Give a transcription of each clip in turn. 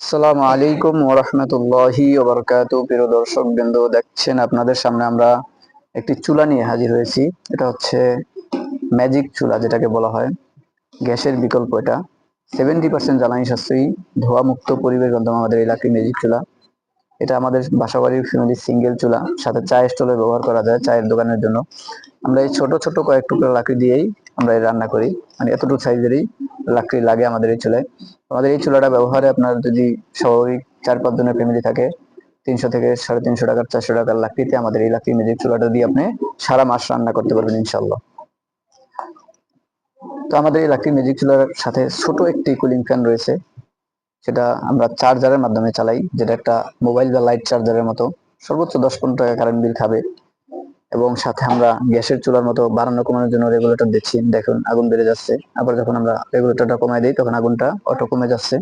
আসসালামু আলাইকুম ওয়া রাহমাতুল্লাহি ওয়া বারাকাতুহু। প্রিয় দর্শকবৃন্দ, দেখছেন আপনাদের সামনে আমরা একটি চুলা নিয়ে হাজির হয়েছি। এটা হচ্ছে ম্যাজিক চুলা, যেটাকে বলা হয় গ্যাসের বিকল্প। এটা 70% জ্বালানি সাশ্রয়ী, ধোঁয়া মুক্ত, পরিবেশ বান্ধব আমাদের এলাকার ম্যাজিক চুলা। এটা আমাদের বাসাবাড়ির ফ্যামিলি সিঙ্গেল চুলা, সাথে চায়ের স্টলে ব্যবহার করা যায় চায়ের দোকানের জন্য। আমরা এই ছোট ছোট কয়েক টুকরা লাকড়ি দিয়েই আমরা এই রান্না করি, মানে এতটুকু সাইজেরই লাকড়ি লাগে আমাদের এই চুলায়। আমাদের এই চুলাটা ব্যবহারে আপনার যদি স্বাভাবিক 4-5 জনের ফ্যামিলি থাকে, 300 থেকে 350 টাকার 400 টাকার লাকড়িতে আমাদের এই লাকড়ি ম্যাজিক চুলাটা দিয়ে আপনি সারা মাস রান্না করতে পারবেন ইনশাল্লাহ। তো আমাদের এই লাকড়ি ম্যাজিক চুলার সাথে ছোট একটি কুলিং ফ্যান রয়েছে, সেটা আমরা চার্জারের মাধ্যমে চালাই, যেটা একটা মোবাইল বা লাইট চার্জারের মতো। সর্বোচ্চ 10-15 টাকা কারেন্ট বিল খাবে। এবং সাথে আমরা গ্যাসের চুলার মতো বাড়ানো কমানোর জন্য রেগুলেটর দিচ্ছি। দেখুন আগুন বেড়ে যাচ্ছে, আবার যখন আমরা রেগুলেটরটা কমাই দিই তখন আগুনটা অটো কমে যাচ্ছে।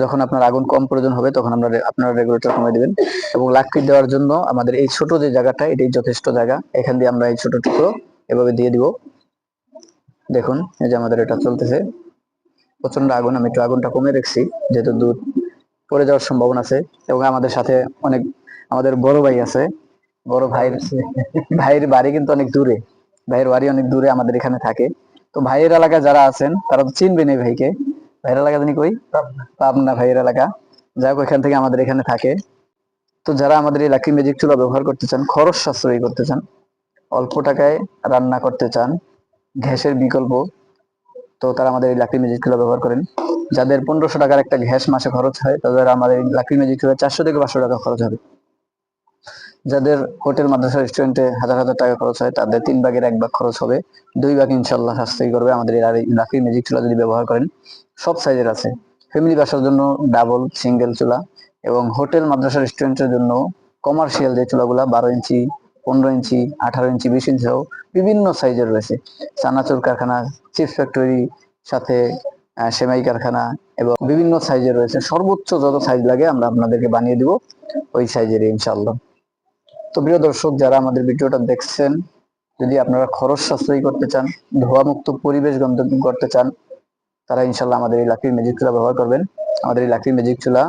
যখন আপনার আগুন কম প্রয়োজন হবে তখন আপনারা রেগুলেটর কমিয়ে দিবেন। এবং লাকড়ি দেওয়ার জন্য আমাদের এই ছোট যে জায়গাটা, এটাই যথেষ্ট জায়গা। এখান দিয়ে আমরা এই ছোট টুকরো এভাবে দিয়ে দিব। দেখুন এই যে আমাদের এটা চলতেছে, প্রচন্ড আগুন। আমি একটু আগুনটা কমে রেখেছি, যেহেতু দুধ পড়ে যাওয়ার সম্ভাবনা আছে। এবং আমাদের সাথে অনেক আমাদের বড় ভাই আছে। বড় ভাইয়ের ভাইয়ের বাড়ি কিন্তু অনেক দূরে, ভাইয়ের বাড়ি অনেক দূরে আমাদের এখানে থাকে। তো ভাইয়ের এলাকায় যারা আছেন তারা তো চিনবেন এই ভাইকে। ভাইয়ের এলাকা জানি কই, পাবনা ভাইয়ের এলাকা। যাই হোক, এখান থেকে আমাদের এখানে থাকে। তো যারা আমাদের এই লাকি ম্যাজিক চুলা ব্যবহার করতে চান, খরচ সাশ্রয়ী করতে চান, অল্প টাকায় রান্না করতে চান, গ্যাসের বিকল্প, তো তারা আমাদের এই লাকি ম্যাজিক চুলা ব্যবহার করেন। যাদের 1500 টাকার একটা গ্যাস মাসে খরচ হয়, তাদের আমাদের এই লাকি ম্যাজিক চুলা 400 থেকে 500 টাকা খরচ হবে। যাদের হোটেল, মাদ্রাসা, রেস্টুরেন্টে হাজার হাজার টাকা খরচ হয়, তাদের 3 ভাগের 1 ভাগ খরচ হবে। 2 ভাগ ইনশাল্লাহ সাশ্রয়ী করবে আমাদের এই লাকি ম্যাজিক চুলা যদি ব্যবহার করেন। সব সাইজের আছে, ফ্যামিলি বাসার জন্য ডাবল, সিঙ্গেল চুলা, এবং হোটেল, মাদ্রাসা, রেস্টুরেন্টের জন্য কমার্শিয়াল যে চুলাগুলা 12 ইঞ্চি, 15 ইঞ্চি, 18 ইঞ্চি, 20 ইঞ্চি সহ বিভিন্ন সাইজের রয়েছে। চানাচুর কারখানা, চিপস ফ্যাক্টরি, সাথে সেমাই কারখানা, এবং বিভিন্ন সাইজের রয়েছে। সর্বোচ্চ যত সাইজ লাগে আমরা আপনাদেরকে বানিয়ে দিব ওই সাইজের ইনশাল্লাহ। তো প্রিয় দর্শক, যারা আমাদের ভিডিওটা দেখছেন, যদি আপনারা খরচ সাশ্রয়ী করতে চান, ধোঁয়া মুক্ত পরিবেশ গন্তব্য করতে চান, তারা ইনশাল্লাহ আমাদের এই লাকড়ির ম্যাজিক চুলা ব্যবহার করবেন। আমাদের এই লাকড়ির ম্যাজিক চুলা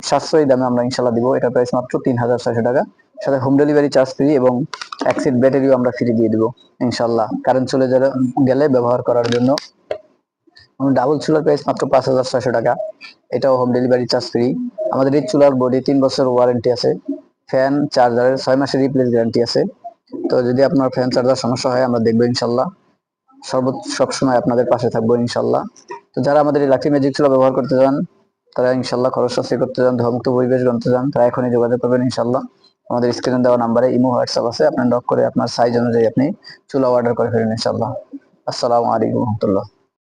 সাশ্রয়ী দামে আমরা ইনশাল্লাহ দিব। এটা প্রাইস মাত্র 3600 টাকা, সাথে হোম ডেলিভারি চার্জ ফ্রি, এবং 1 সেট ব্যাটারিও আমরা ফ্রি দিয়ে দিব ইনশাল্লাহ, কারেন্ট চলে গেলে ব্যবহার করার জন্য। ডাবল চুলার প্রাইস মাত্র 5600 টাকা, এটাও হোম ডেলিভারি চার্জ ফ্রি। আমাদের এই চুলার বডি 3 বছর ওয়ারেন্টি আছে। ফ্যান চার্জারের 6 মাসের রিপ্লেস গ্যারান্টি আছে। তো যদি আপনার ফ্যান চার্জার সমস্যা হয়, আমরা দেখবো ইনশাল্লাহ। সবসময় আপনাদের পাশে থাকবো ইনশাল্লাহ। তো যারা আমাদের এই লাকি ম্যাজিক চুলা ব্যবহার করতে চান, তারা ইনশাল্লাহ খরচ সাশ্রয় করতে চান, ধোঁয়ামুক্ত পরিবেশ গড়তে চান, তারা এখনই যোগাযোগ করবেন ইনশাল্লাহ। আমাদের স্ক্রিনে দেওয়া নাম্বারে ইমো, হোয়াটসঅ্যাপ আছে, আপনি নক করে আপনার সাইজ অনুযায়ী আপনি চুলা অর্ডার করে ফেলুন ইনশাল্লাহ। আসসালামু আলাইকুম রহমতুল্লাহ।